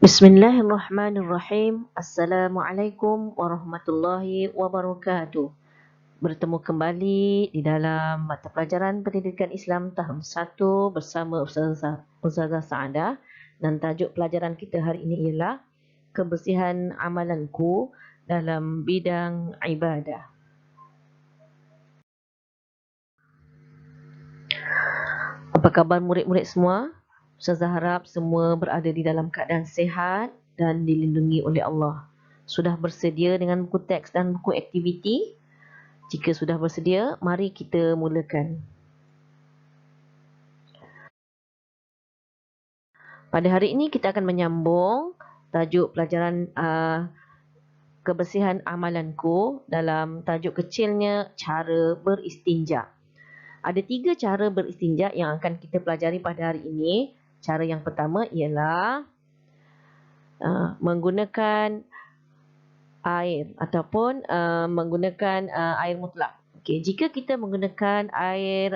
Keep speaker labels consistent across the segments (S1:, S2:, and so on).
S1: Bismillahirrahmanirrahim. Assalamualaikum warahmatullahi wabarakatuh. Bertemu kembali di dalam mata pelajaran Pendidikan Islam tahun 1 bersama Ustazah Saadah, dan tajuk pelajaran kita hari ini ialah kebersihan amalanku dalam bidang ibadah. Apa khabar murid-murid semua? Ustazah harap semua berada di dalam keadaan sihat dan dilindungi oleh Allah. Sudah bersedia dengan buku teks dan buku aktiviti? Jika sudah bersedia, mari kita mulakan. Pada hari ini kita akan menyambung tajuk pelajaran kebersihan amalanku dalam tajuk kecilnya cara beristinja. Ada 3 cara beristinja yang akan kita pelajari pada hari ini. Cara yang pertama ialah menggunakan air ataupun menggunakan air mutlak. Okey, jika kita menggunakan air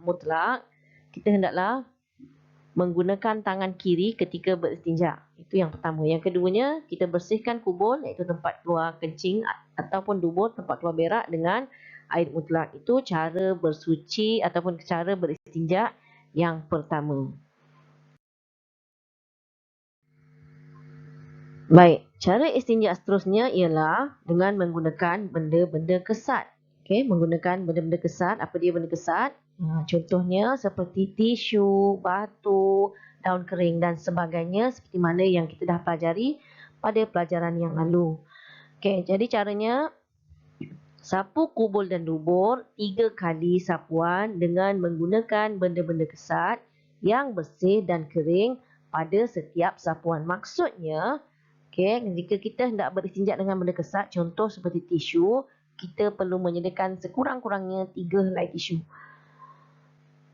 S1: mutlak, kita hendaklah menggunakan tangan kiri ketika beristinja. Itu yang pertama. Yang keduanya, kita bersihkan kubur iaitu tempat keluar kencing ataupun dubur, tempat keluar berak dengan air mutlak. Itu cara bersuci ataupun cara beristinja yang pertama. Baik, cara istinja seterusnya ialah dengan menggunakan benda-benda kesat. Okey, menggunakan benda-benda kesat. Apa dia benda kesat? Contohnya seperti tisu, batu, daun kering dan sebagainya, seperti mana yang kita dah pelajari pada pelajaran yang lalu. Okey, jadi caranya sapu kubur dan dubur 3 kali sapuan dengan menggunakan benda-benda kesat yang bersih dan kering pada setiap sapuan. Maksudnya, jika kita hendak beristinja dengan benda kesat, contoh seperti tisu, kita perlu menyediakan sekurang-kurangnya 3 helai tisu.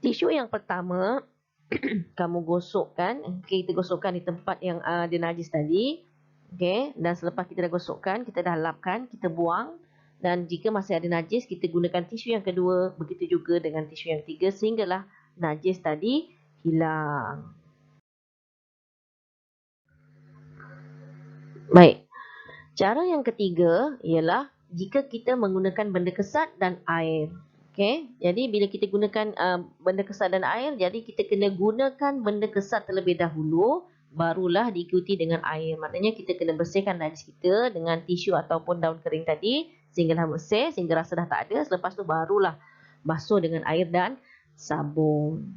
S1: Tisu yang pertama, kamu gosokkan, kita gosokkan di tempat yang ada najis tadi. Dan selepas kita dah gosokkan, kita dah lapkan, kita buang. Dan jika masih ada najis, kita gunakan tisu yang kedua, begitu juga dengan tisu yang ketiga, sehinggalah najis tadi hilang. Baik, cara yang ketiga ialah jika kita menggunakan benda kesat dan air. Jadi bila kita gunakan benda kesat dan air, jadi kita kena gunakan benda kesat terlebih dahulu, barulah diikuti dengan air. Maknanya kita kena bersihkan najis kita dengan tisu ataupun daun kering tadi, sehinggalah bersih, sehingga rasa dah tak ada. Selepas tu barulah basuh dengan air dan sabun.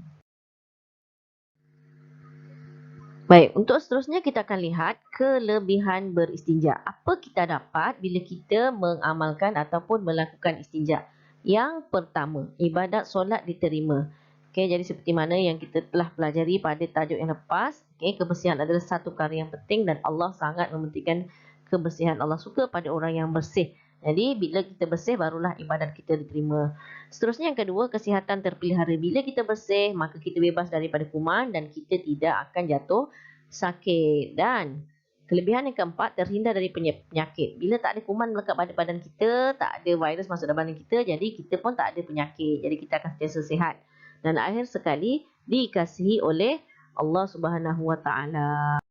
S1: Baik, untuk seterusnya kita akan lihat kelebihan beristinja. Apa kita dapat bila kita mengamalkan ataupun melakukan istinja? Yang pertama, ibadat solat diterima. Jadi seperti mana yang kita telah pelajari pada tajuk yang lepas, kebersihan adalah satu perkara yang penting dan Allah sangat mementingkan kebersihan. Allah suka pada orang yang bersih. Jadi bila kita bersih, barulah ibadat kita diterima. Seterusnya yang kedua, kesihatan terpelihara. Bila kita bersih, maka kita bebas daripada kuman dan kita tidak akan jatuh sakit. Dan kelebihan yang keempat, terhindar dari penyakit. Bila tak ada kuman melekat pada badan kita, tak ada virus masuk dalam badan kita, jadi kita pun tak ada penyakit. Jadi kita akan sentiasa sihat. Dan akhir sekali, dikasihi oleh Allah Subhanahu Wa Taala.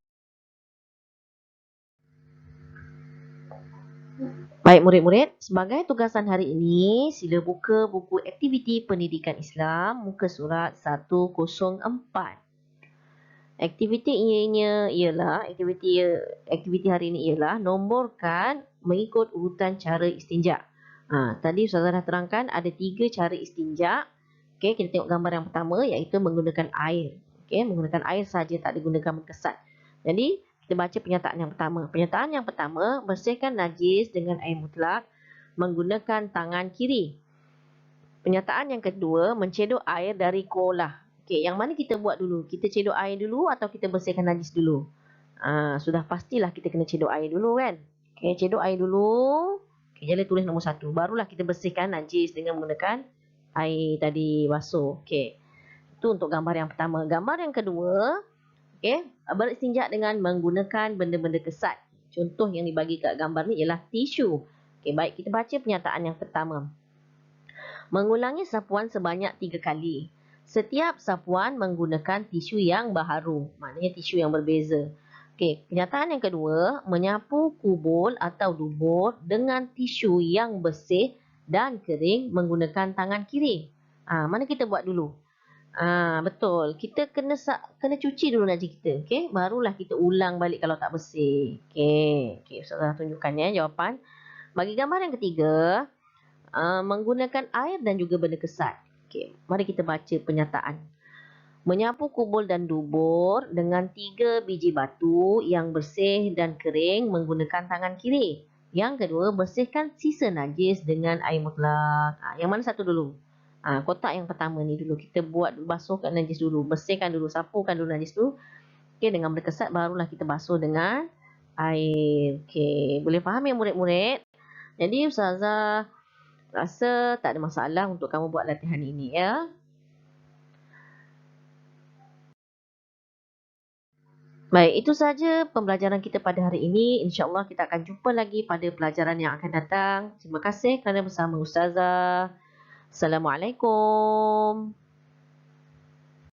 S1: Baik murid-murid, sebagai tugasan hari ini, sila buka buku aktiviti pendidikan Islam, muka surat 104. Aktiviti hari ini ialah nomborkan mengikut urutan cara istinja. Tadi Ustazah dah terangkan ada 3 cara istinja. Kita tengok gambar yang pertama iaitu menggunakan air. Menggunakan air saja, tak digunakan kesat. Jadi kita baca pernyataan yang pertama. Pernyataan yang pertama, bersihkan najis dengan air mutlak menggunakan tangan kiri. Pernyataan yang kedua, mencedok air dari kolah. Yang mana kita buat dulu? Kita cedok air dulu atau kita bersihkan najis dulu? Sudah pastilah kita kena cedok air dulu kan? Cedok air dulu. Jadi tulis nombor 1. Barulah kita bersihkan najis dengan menggunakan air tadi basuh. Itu untuk gambar yang pertama. Gambar yang kedua, beristinja dengan menggunakan benda-benda kesat. Contoh yang dibagi kat gambar ni ialah tisu. Baik, kita baca pernyataan yang pertama. Mengulangi sapuan sebanyak 3 kali. Setiap sapuan menggunakan tisu yang baharu. Maknanya tisu yang berbeza. Okey, kenyataan yang kedua, menyapu kubul atau dubur dengan tisu yang bersih dan kering menggunakan tangan kiri. Mana kita buat dulu? Betul. Kita kena cuci dulu najis kita, okey? Barulah kita ulang balik kalau tak bersih. Okey, Ustazah tunjukkan ya jawapan. Bagi gambar yang ketiga, menggunakan air dan juga benda kesat. Okey, mari kita baca pernyataan. Menyapu kubul dan dubur dengan 3 biji batu yang bersih dan kering menggunakan tangan kiri. Yang kedua, bersihkan sisa najis dengan air mutlak. Yang mana satu dulu? Kotak yang pertama ni dulu. Kita buat basuhkan najis dulu. Bersihkan dulu, sapukan dulu najis tu. Okey, dengan berkesat barulah kita basuh dengan air. Okey, boleh faham ya murid-murid? Jadi Ustazah rasa tak ada masalah untuk kamu buat latihan ini ya. Baik, itu saja pembelajaran kita pada hari ini. InsyaAllah kita akan jumpa lagi pada pelajaran yang akan datang. Terima kasih kerana bersama Ustazah. Assalamualaikum.